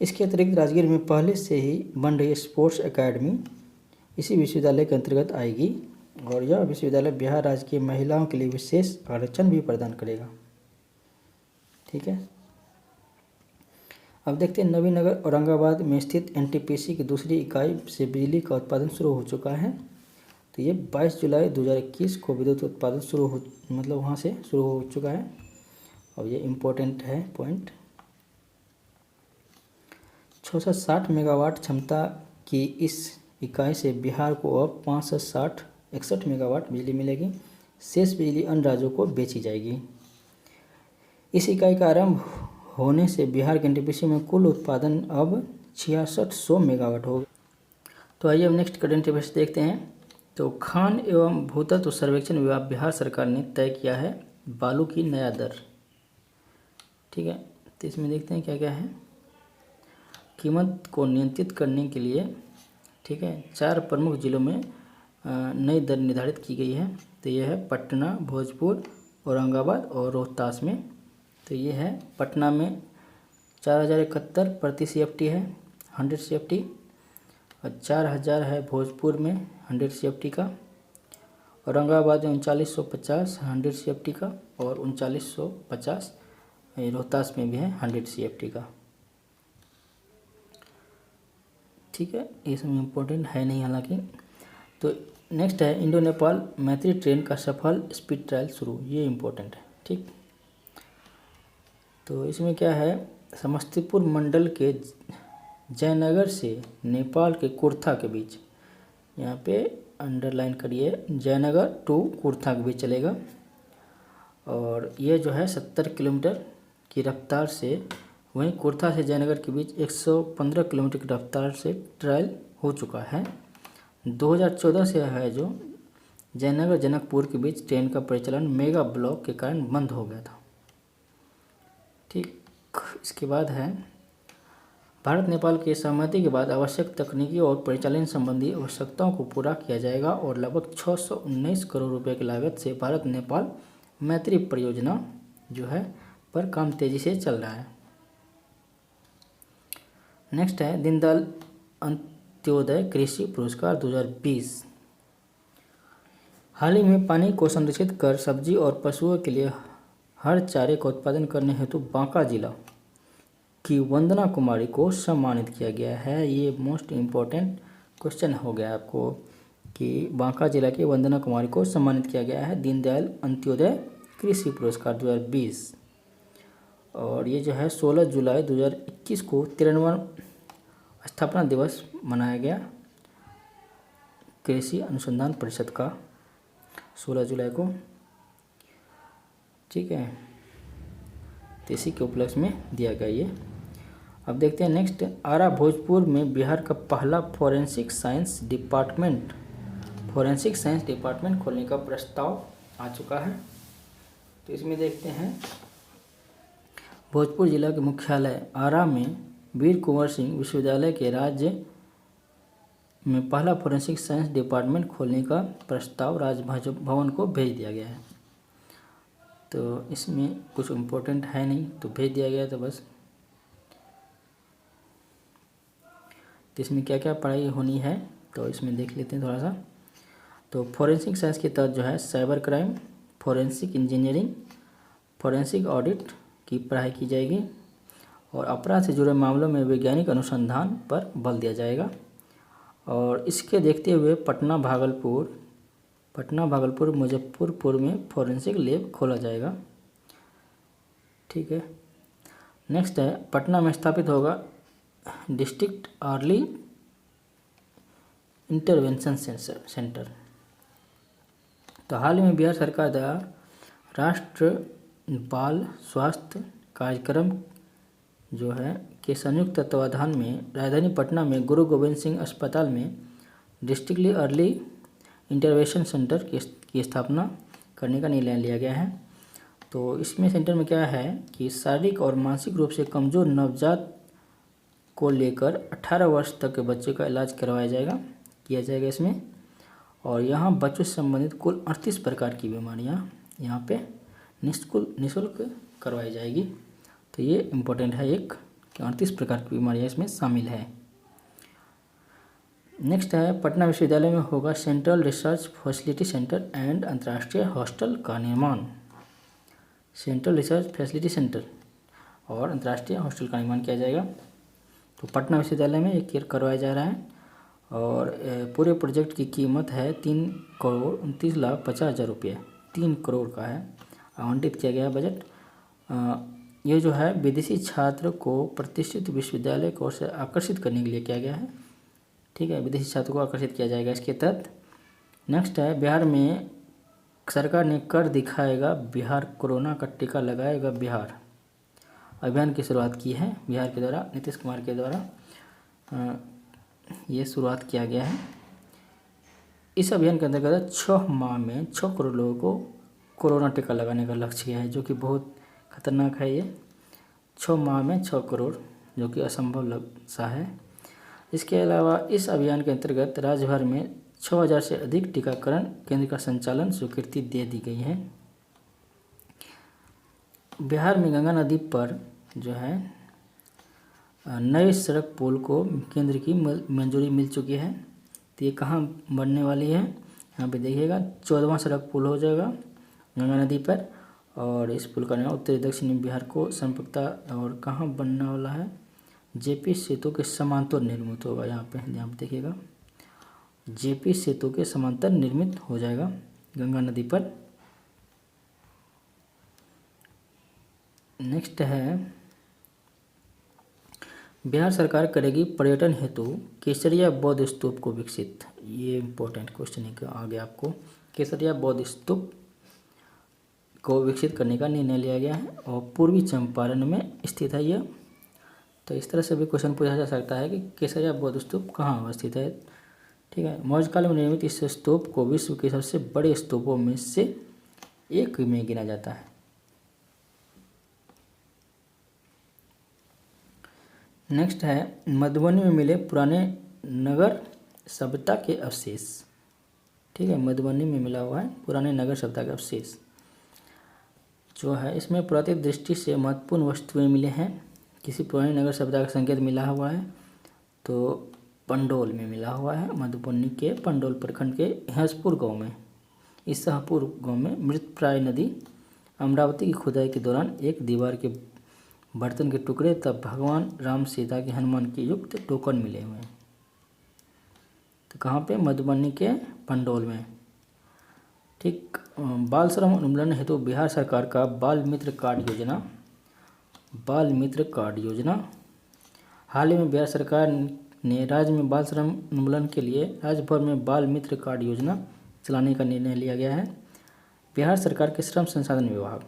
इसके अतिरिक्त राजगीर में पहले से ही बन रही स्पोर्ट्स एकेडमी इसी विश्वविद्यालय के अंतर्गत आएगी और यह विश्वविद्यालय बिहार राज्य की महिलाओं के लिए विशेष आरक्षण भी प्रदान करेगा। ठीक है, अब देखते हैं, नवीनगर औरंगाबाद में स्थित एनटीपीसी की दूसरी इकाई से बिजली का उत्पादन शुरू हो चुका है। तो ये 22 जुलाई 2021 को विद्युत उत्पादन वहाँ से शुरू हो चुका है और ये इम्पोर्टेंट है पॉइंट। 660 मेगावाट क्षमता की इस इकाई से बिहार को अब 561 मेगावाट बिजली मिलेगी। शेष बिजली अन्य राज्यों को बेची जाएगी। इस इकाई का आरंभ होने से बिहार के एनटीपीसी में कुल उत्पादन अब 6600 मेगावाट होगा। तो आइए अब नेक्स्ट करंट अफेयर्स देखते हैं। तो खान एवं भूतत्व सर्वेक्षण विभाग बिहार सरकार ने तय किया है बालू की नया दर। ठीक है, तो इसमें देखते हैं क्या क्या है। कीमत को नियंत्रित करने के लिए, ठीक है, 4 प्रमुख जिलों में नई दर निर्धारित की गई है। तो यह है पटना, भोजपुर, औरंगाबाद और रोहतास में। तो ये है पटना में 4071 प्रति CFT है 100 CFT, और 4000 है भोजपुर में 100 CFT का, औरंगाबाद में 3950 100 CFT का, और 3950 रोहतास में भी है 100 CFT का। ठीक है, ये सब इम्पोर्टेंट है नहीं हालांकि। तो नेक्स्ट है इंडो नेपाल मैत्री ट्रेन का सफल स्पीड ट्रायल शुरू, ये इम्पोर्टेंट है। ठीक, तो इसमें क्या है, समस्तीपुर मंडल के जयनगर से नेपाल के कुर्था के बीच, यहाँ पे अंडरलाइन करिए, जयनगर टू कुर्था के बीच चलेगा। और ये जो है 70 किलोमीटर की रफ्तार से, वहीं कुर्था से जयनगर के बीच 115 किलोमीटर की रफ्तार से ट्रायल हो चुका है। 2014 से है जो जयनगर जनकपुर के बीच ट्रेन का परिचालन मेगा ब्लॉक के कारण बंद हो गया था। ठीक, इसके बाद है भारत नेपाल की सहमति के बाद आवश्यक तकनीकी और परिचालन संबंधी आवश्यकताओं को पूरा किया जाएगा और लगभग 619 करोड़ रुपए की लागत से भारत नेपाल मैत्री परियोजना जो है पर काम तेजी से चल रहा है। नेक्स्ट है दीनदयाल अंत्योदय कृषि पुरस्कार 2020। हाल ही में पानी को संरक्षित कर सब्जी और पशुओं के लिए हर चारे का उत्पादन करने हेतु बांका जिला की वंदना कुमारी को सम्मानित किया गया है। ये मोस्ट इम्पोर्टेंट क्वेश्चन हो गया आपको कि बांका जिला की वंदना कुमारी को सम्मानित किया गया है दीनदयाल अंत्योदय कृषि पुरस्कार 2020। और ये जो है 16 जुलाई 2021 को 93वां स्थापना दिवस मनाया गया कृषि अनुसंधान परिषद का, 16 जुलाई को। ठीक है, तो इसी के उपलक्ष्य में दिया गया ये। अब देखते हैं नेक्स्ट, आरा भोजपुर में बिहार का पहला फोरेंसिक साइंस डिपार्टमेंट खोलने का प्रस्ताव आ चुका है। तो इसमें देखते हैं भोजपुर जिला के मुख्यालय आरा में वीर कुंवर सिंह विश्वविद्यालय के राज्य में पहला फोरेंसिक साइंस डिपार्टमेंट खोलने का प्रस्ताव राजभवन को भेज दिया गया है। तो इसमें कुछ इम्पोर्टेंट है नहीं, तो भेज दिया गया तो बस। तो इसमें क्या क्या पढ़ाई होनी है तो इसमें देख लेते हैं थोड़ा सा। तो फोरेंसिक साइंस के तहत जो है cyber crime, forensic engineering, forensic audit की पढ़ाई की जाएगी और अपराध से जुड़े मामलों में वैज्ञानिक अनुसंधान पर बल दिया जाएगा। और इसके देखते हुए पटना, भागलपुर, मुजफ्फरपुर में फोरेंसिक लैब खोला जाएगा। ठीक है, नेक्स्ट है पटना में स्थापित होगा डिस्ट्रिक्ट अर्ली इंटरवेंशन सेंटर। तो हाल ही में बिहार सरकार द्वारा राष्ट्र बाल स्वास्थ्य कार्यक्रम जो है के संयुक्त तत्वाधान में राजधानी पटना में गुरु गोविंद सिंह अस्पताल में डिस्ट्रिक्टली अर्ली इंटरवेंशन सेंटर की स्थापना करने का निर्णय लिया गया है। तो इसमें सेंटर में क्या है कि शारीरिक और मानसिक रूप से कमज़ोर नवजात को लेकर 18 वर्ष तक के बच्चे का इलाज किया जाएगा इसमें। और यहाँ बच्चों से संबंधित कुल 38 प्रकार की बीमारियाँ यहाँ पे निःशुल्क करवाई जाएगी। तो ये इम्पोर्टेंट है एक कि 38 प्रकार की बीमारियाँ इसमें शामिल है। नेक्स्ट है पटना विश्वविद्यालय में होगा central research facility centre and अंतर्राष्ट्रीय हॉस्टल का निर्माण। सेंट्रल रिसर्च फैसिलिटी सेंटर और अंतर्राष्ट्रीय हॉस्टल का निर्माण किया जाएगा। तो पटना विश्वविद्यालय में ये करवाया जा रहा है और पूरे प्रोजेक्ट की कीमत है 3,29,50,000 रुपये, 3 करोड़ का है, आवंटित किया गया बजट। ये जो है विदेशी छात्र को प्रतिष्ठित विश्वविद्यालय की ओर से आकर्षित करने के लिए किया गया है। ठीक है, विदेशी छात्रों को आकर्षित किया जाएगा इसके तहत। नेक्स्ट है बिहार में सरकार ने कर दिखाएगा बिहार, कोरोना का टीका लगाएगा बिहार अभियान की शुरुआत की है बिहार के द्वारा, नीतीश कुमार के द्वारा ये शुरुआत किया गया है। इस अभियान के अंतर्गत 6 माह में 6 करोड़ लोगों को कोरोना टीका लगाने का लक्ष्य है, जो कि बहुत खतरनाक है। ये 6 माह में 6 करोड़, जो कि असंभव सा है। इसके अलावा इस अभियान के अंतर्गत राज्य भर में 6000 से अधिक टीकाकरण केंद्र का संचालन स्वीकृति दे दी गई है। बिहार में गंगा नदी पर जो है नए सड़क पुल को केंद्र की मंजूरी मिल चुकी है। तो ये कहाँ बनने वाली है, यहाँ पे देखिएगा 14वां सड़क पुल हो जाएगा गंगा नदी पर, और इस पुल का निर्माण उत्तरी दक्षिणी बिहार को संपर्कता और कहाँ बनने वाला है, जेपी सेतु के समांतर निर्मित होगा। यहाँ पे देखिएगा जेपी सेतु के समांतर निर्मित हो जाएगा गंगा नदी पर। नेक्स्ट है बिहार सरकार करेगी पर्यटन हेतु केसरिया बौद्ध स्तूप को विकसित। ये इम्पोर्टेंट क्वेश्चन है आगे आपको। केसरिया बौद्ध स्तूप को विकसित करने का निर्णय लिया गया है और पूर्वी चंपारण में स्थित है यह। तो इस तरह से भी क्वेश्चन पूछा जा सकता है कि केसरिया बौद्ध स्तूप कहाँ अवस्थित है। ठीक है, मौर्य काल में निर्मित इस स्तूप को विश्व के सबसे बड़े स्तूपों में से एक में गिना जाता है। नेक्स्ट है मधुबनी में मिले पुराने नगर सभ्यता के अवशेष। ठीक है, मधुबनी में मिला हुआ है पुराने नगर सभ्यता के अवशेष जो है, इसमें पुरातत्व दृष्टि से महत्वपूर्ण वस्तुएं मिले हैं। किसी पुरानी नगर सभ्यता का संकेत मिला हुआ है तो पंडोल में मिला हुआ है, मधुबनी के पंडोल प्रखंड के हंसपुर गांव में। इस शाहपुर गांव में मृतप्राय नदी अमरावती की खुदाई के दौरान एक दीवार के बर्तन के टुकड़े तब भगवान राम सीता के हनुमान के युक्त टोकन मिले हुए हैं। तो कहाँ पे, मधुबनी के पंडोल में। ठीक, बाल श्रम उन्मूलन हेतु बिहार सरकार का बाल मित्र कार्ड योजना हाल ही में बिहार सरकार ने राज्य में बाल श्रम उन्मूलन के लिए राज्य भर में बाल मित्र कार्ड योजना चलाने का निर्णय लिया गया है। बिहार सरकार के श्रम संसाधन विभाग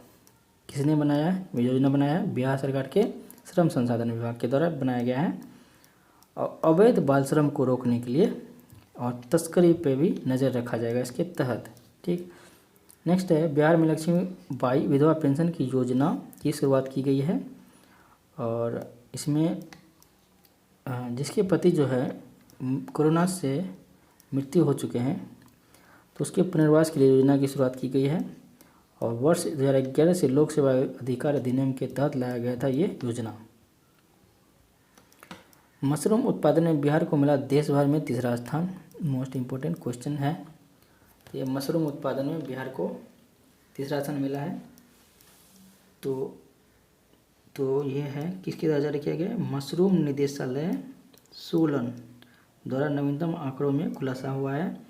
किसने बनाया है, योजना बनाया है, बिहार सरकार के श्रम संसाधन विभाग के द्वारा बनाया गया है। और अवैध बाल श्रम को रोकने के लिए और तस्करी पे भी नज़र रखा जाएगा इसके तहत। ठीक, नेक्स्ट है बिहार में लक्ष्मीबाई विधवा पेंशन की योजना की शुरुआत की गई है और इसमें जिसके पति जो है कोरोना से मृत्यु हो चुके हैं तो उसके पुनर्वास के लिए योजना की शुरुआत की गई है और वर्ष 2011 से लोक सेवा अधिकार अधिनियम के तहत लाया गया था ये योजना। मशरूम उत्पादन में बिहार को मिला देश भर में तीसरा स्थान। मोस्ट इम्पोर्टेंट क्वेश्चन है, ये मशरूम उत्पादन में बिहार को तीसरा स्थान मिला है। तो ये है किसके द्वारा जारी किया गया है, मशरूम निदेशालय सोलन द्वारा नवीनतम आंकड़ों में खुलासा हुआ है।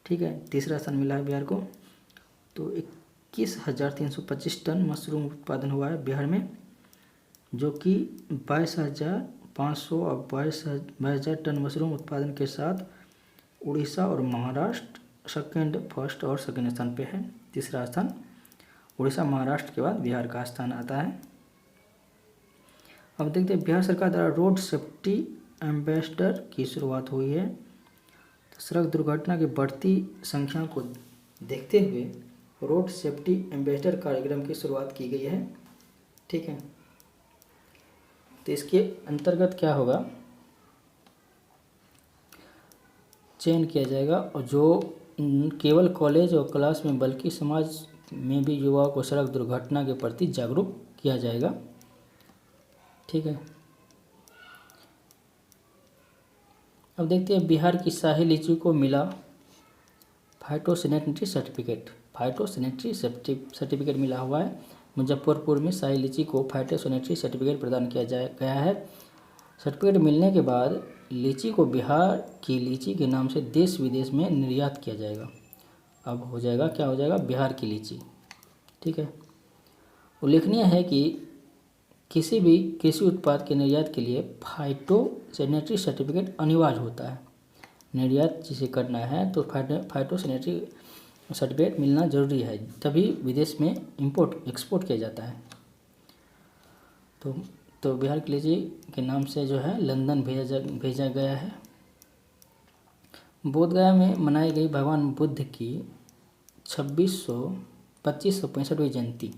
ठीक है, तीसरा स्थान मिला है बिहार को। तो 21,325 टन मशरूम उत्पादन हुआ है बिहार में, जो कि 22,500 और 22,000 टन मशरूम उत्पादन के साथ उड़ीसा और महाराष्ट्र फर्स्ट और सेकंड स्थान पे है। तीसरा स्थान उड़ीसा महाराष्ट्र के बाद बिहार का स्थान आता है। अब देखते हैं बिहार सरकार द्वारा रोड सेफ्टी एम्बेसडर की शुरुआत हुई है। तो सड़क दुर्घटना की बढ़ती संख्या को देखते हुए रोड सेफ्टी एम्बेसडर कार्यक्रम की शुरुआत की गई है। ठीक है, तो इसके अंतर्गत क्या होगा, चयन किया जाएगा और जो केवल कॉलेज और क्लास में बल्कि समाज में भी युवाओं को सड़क दुर्घटना के प्रति जागरूक किया जाएगा। ठीक है, अब देखते हैं बिहार की शाही लीची को मिला फाइटोसैनिटरी सर्टिफिकेट मिला हुआ है। मुजफ्फरपुर में शाही लीची को फाइटोसैनिटरी सर्टिफिकेट प्रदान किया गया है। सर्टिफिकेट मिलने के बाद लीची को बिहार की लीची के नाम से देश विदेश में निर्यात किया जाएगा। अब हो जाएगा, क्या हो जाएगा, बिहार की लीची। ठीक है, उल्लेखनीय है कि किसी भी कृषि उत्पाद के निर्यात के लिए फाइटोसैनिटरी सर्टिफिकेट अनिवार्य होता है। निर्यात जिसे करना है तो फाइटोसैनिटरी सर्टिफिकेट मिलना ज़रूरी है, तभी विदेश में इंपोर्ट एक्सपोर्ट किया जाता है। तो बिहार के लिए के नाम से जो है लंदन भेजा गया है। बोधगया में मनाई गई भगवान बुद्ध की 2565वीं जयंती।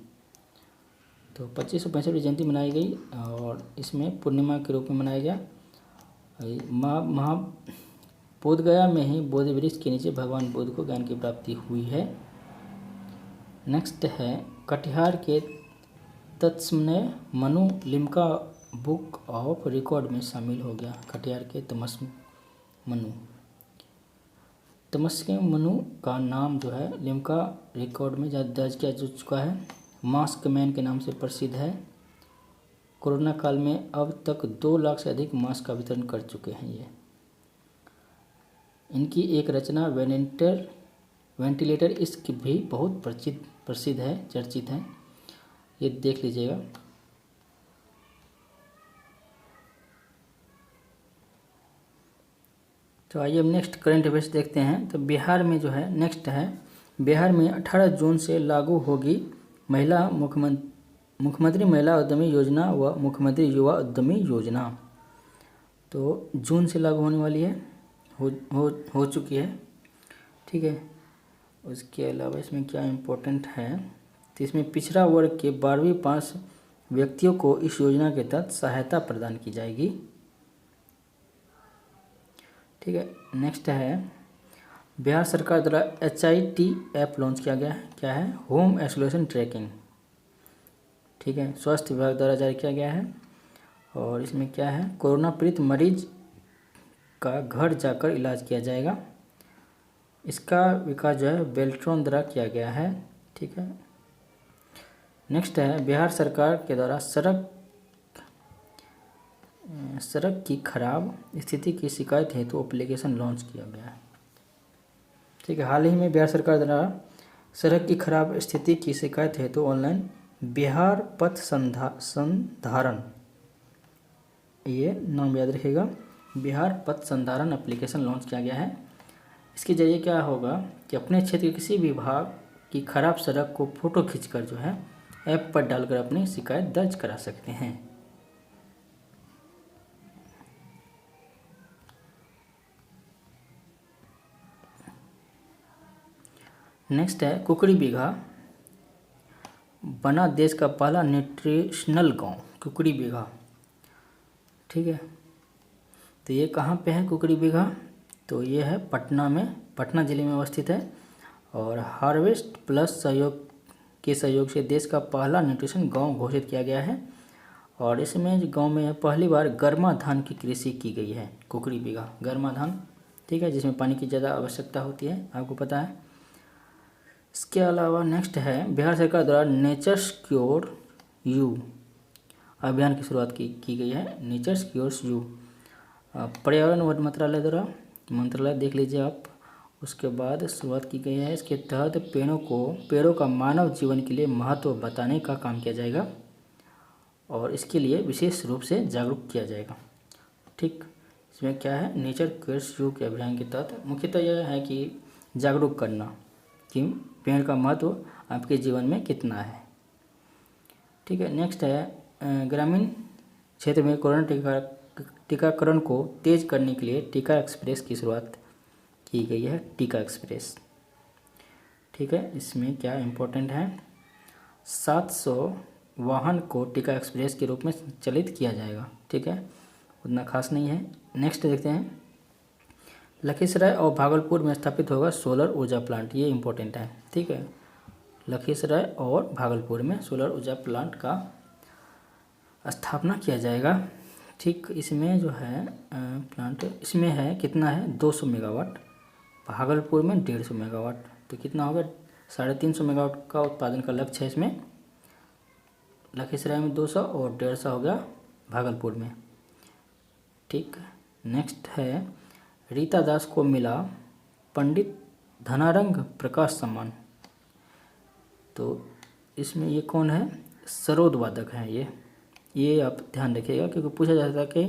तो 2565वीं जयंती मनाई गई और इसमें पूर्णिमा के रूप में मनाया गया। बोधगया में ही बोधि वृक्ष के नीचे भगवान बुद्ध को ज्ञान की प्राप्ति हुई है। नेक्स्ट है कटिहार के तत्समय Manu Limca book of record में शामिल हो गया। कटिहार के तमस्के मनु का नाम जो है लिम्का रिकॉर्ड में दर्ज किया जा चुका है। मास्क मैन के नाम से प्रसिद्ध है। कोरोना काल में अब तक 2 लाख से अधिक मास्क का वितरण कर चुके हैं ये। इनकी एक रचना वेंटिलेटर इश्क भी बहुत प्रसिद्ध है, चर्चित है, ये देख लीजिएगा। तो आइए अब नेक्स्ट करंट अफेयर्स देखते हैं। तो बिहार में जो है नेक्स्ट है, बिहार में 18 जून से लागू होगी महिला मुख्यमंत्री महिला उद्यमी योजना व मुख्यमंत्री युवा उद्यमी योजना। तो जून से लागू होने वाली है, हो चुकी है, ठीक है। उसके अलावा इसमें क्या इम्पोर्टेंट है, तो इसमें पिछड़ा वर्ग के 12वीं पास व्यक्तियों को इस योजना के तहत सहायता प्रदान की जाएगी, ठीक है। नेक्स्ट है बिहार सरकार द्वारा HIT ऐप लॉन्च किया गया है। क्या है? होम आइसोलेशन ट्रैकिंग, ठीक है, स्वास्थ्य विभाग द्वारा जारी किया गया है। और इसमें क्या है, कोरोना पीड़ित मरीज का घर जाकर इलाज किया जाएगा। इसका विकास जो है बेल्ट्रॉन द्वारा किया गया है, ठीक है। नेक्स्ट है बिहार सरकार के द्वारा सड़क की खराब स्थिति की शिकायत हेतु एप्लीकेशन लॉन्च किया गया है, ठीक है। हाल ही में बिहार सरकार द्वारा सड़क की खराब स्थिति की शिकायत हेतु ऑनलाइन बिहार पथ संधारण, ये नाम याद रखिएगा, बिहार पथ संधारण एप्लीकेशन लॉन्च किया गया है। इसके जरिए क्या होगा कि अपने क्षेत्र के किसी भी भाग की खराब सड़क को फोटो खींचकर जो है ऐप पर डालकर अपनी शिकायत दर्ज करा सकते हैं। नेक्स्ट है कुकड़ी बीघा बना देश का पहला न्यूट्रिशनल गांव, कुकड़ी बीघा, ठीक है। तो ये कहाँ पे है कुकड़ी बीघा? तो ये है पटना जिले में अवस्थित है और हार्वेस्ट प्लस सहयोग से देश का पहला न्यूट्रिशन गांव घोषित किया गया है। और इसमें गांव में पहली बार गर्मा धान की कृषि की गई है, कुकड़ी बीघा गर्मा धान, ठीक है, जिसमें पानी की ज़्यादा आवश्यकता होती है, आपको पता है। इसके अलावा नेक्स्ट है बिहार सरकार द्वारा नेचर्स क्योर यू अभियान की शुरुआत की गई है। नेचर्स क्योर्स यू पर्यावरण वन मंत्रालय देख लीजिए आप, उसके बाद शुरुआत की गई है। इसके तहत पेड़ों का मानव जीवन के लिए महत्व बताने का काम किया जाएगा और इसके लिए विशेष रूप से जागरूक किया जाएगा, ठीक। इसमें क्या है, नेचर क्योर्स यू के अभियान के तहत मुख्यतः यह है कि जागरूक करना कि पेड़ का महत्व आपके जीवन में कितना है, ठीक है। नेक्स्ट है ग्रामीण क्षेत्र में कोरोना टीकाकरण को तेज करने के लिए टीका एक्सप्रेस की शुरुआत की गई है, टीका एक्सप्रेस, ठीक है। इसमें क्या इम्पोर्टेंट है, 700 वाहन को टीका एक्सप्रेस के रूप में चलित किया जाएगा, ठीक है, उतना खास नहीं है। नेक्स्ट देखते हैं लखीसराय और भागलपुर में स्थापित होगा सोलर ऊर्जा प्लांट, ये इम्पोर्टेंट है, ठीक है। लखीसराय और भागलपुर में सोलर ऊर्जा प्लांट का स्थापना किया जाएगा, ठीक। इसमें जो है प्लांट इसमें है कितना है, 200 मेगावाट, भागलपुर में 150 मेगावाट, तो कितना होगा 350 मेगावाट का उत्पादन का लक्ष्य है इसमें। लखीसराय में 200 और 150 हो गया भागलपुर में, ठीक। नेक्स्ट है रीता दास को मिला पंडित धनारंग प्रकाश सम्मान, तो इसमें ये कौन है, सरोद वादक हैं ये आप ध्यान रखिएगा क्योंकि पूछा जाता है कि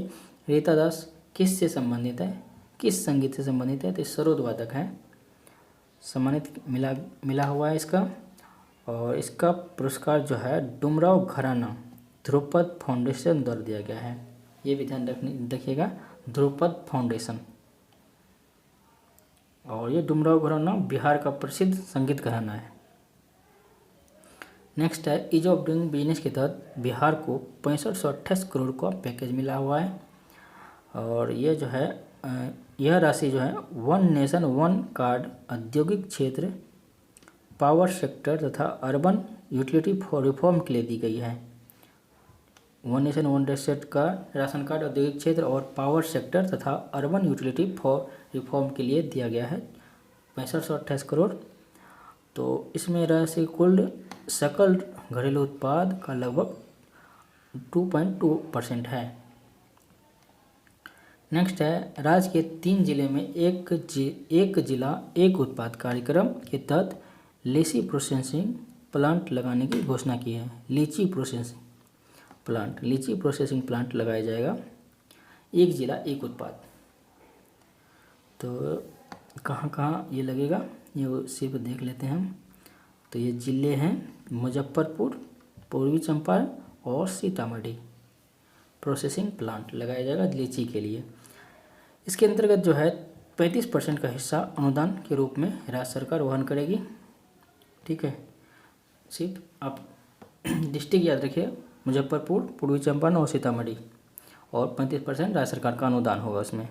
रीता दास किस से संबंधित है, किस संगीत से संबंधित है, तो सरोद वादक हैं। सम्मानित मिला हुआ है इसका। और इसका पुरस्कार जो है डुमराव घराना ध्रुपद फाउंडेशन द्वारा दिया गया है। ये भी ध्यान रखिएगा, ध्रुपद फाउंडेशन। और ये डुमराव घराना बिहार का प्रसिद्ध संगीत घराना है। नेक्स्ट है ईज ऑफ डूइंग बिजनेस के तहत बिहार को 6528 करोड़ का पैकेज मिला हुआ है। और ये जो है यह राशि जो है वन नेशन वन कार्ड औद्योगिक क्षेत्र, पावर सेक्टर तथा अर्बन यूटिलिटी फॉर रिफॉर्म के लिए दी गई है। वन नेशन वन रेसेट का राशन कार्ड औद्योगिक क्षेत्र और पावर सेक्टर तथा अर्बन यूटिलिटी फॉर रिफॉर्म के लिए दिया गया है 6528 करोड़। तो इसमें राशि कुल सकल घरेलू उत्पाद का लगभग 2.2% है। नेक्स्ट है राज्य के 3 जिले में एक जिला एक उत्पाद कार्यक्रम के तहत लीची प्रोसेसिंग प्लांट लगाने की घोषणा की है। लीची प्रोसेसिंग प्लांट लगाया जाएगा, एक जिला एक उत्पाद। तो कहाँ कहाँ ये लगेगा ये सिर्फ देख लेते हैं हम। तो ये जिले हैं मुजफ्फरपुर, पूर्वी चंपारण और सीतामढ़ी। प्रोसेसिंग प्लांट लगाया जाएगा लीची के लिए। इसके अंतर्गत जो है 35% का हिस्सा अनुदान के रूप में राज्य सरकार वहन करेगी। ठीक है, सिर्फ आप डिस्ट्रिक्ट याद रखिए, मुजफ्फरपुर, पूर्वी चंपारण और सीतामढ़ी, और 35% राज्य सरकार का अनुदान होगा उसमें।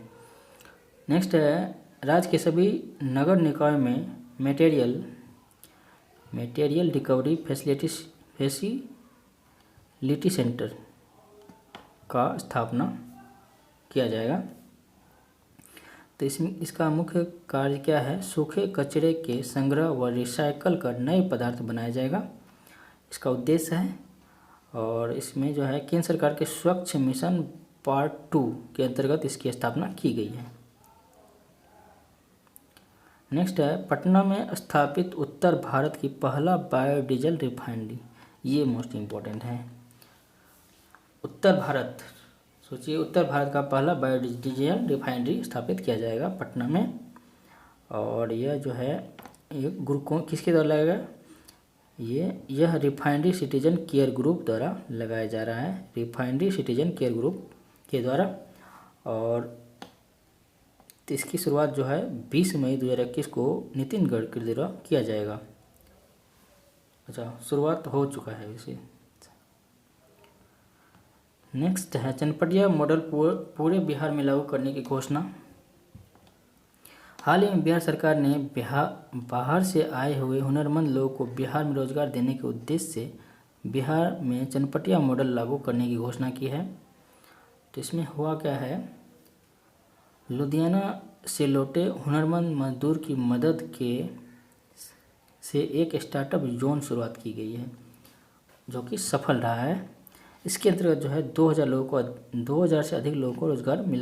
नेक्स्ट है राज्य के सभी नगर निकाय में मटेरियल रिकवरी फैसिलिटी सेंटर का स्थापना किया जाएगा। तो इसका मुख्य कार्य क्या है? सूखे कचरे के संग्रह व रिसाइकल कर नए पदार्थ बनाया जाएगा, इसका उद्देश्य है। और इसमें जो है केंद्र सरकार के स्वच्छ मिशन पार्ट 2 के अंतर्गत इसकी स्थापना की गई है। नेक्स्ट है पटना में स्थापित उत्तर भारत की पहला बायोडीजल रिफाइनरी। ये मोस्ट इम्पोर्टेंट है। उत्तर भारत, सोचिए, उत्तर भारत का पहला बायोडीजल रिफाइनरी स्थापित किया जाएगा पटना में। और यह जो है ये किसके द्वारा लगाया? यह रिफाइनरी सिटीजन केयर ग्रुप द्वारा लगाया जा रहा है, रिफाइनरी सिटीजन केयर ग्रुप के द्वारा। और इसकी शुरुआत जो है 20 मई 2021 को नितिन गडकरी द्वारा किया जाएगा। अच्छा, शुरुआत हो चुका है वैसे। नेक्स्ट है चनपटिया मॉडल पूरे बिहार में लागू करने की घोषणा। हाल ही में बिहार सरकार ने बाहर से आए हुए हुनरमंद लोगों को बिहार में रोजगार देने के उद्देश्य से बिहार में चनपटिया मॉडल लागू करने की घोषणा की है। तो इसमें हुआ क्या है, लुधियाना से लौटे हुनरमंद मजदूर की मदद से एक स्टार्टअप जोन शुरुआत की गई है, जो कि सफल रहा है। इसके अंतर्गत जो है 2000 से अधिक लोगों को रोजगार मिला।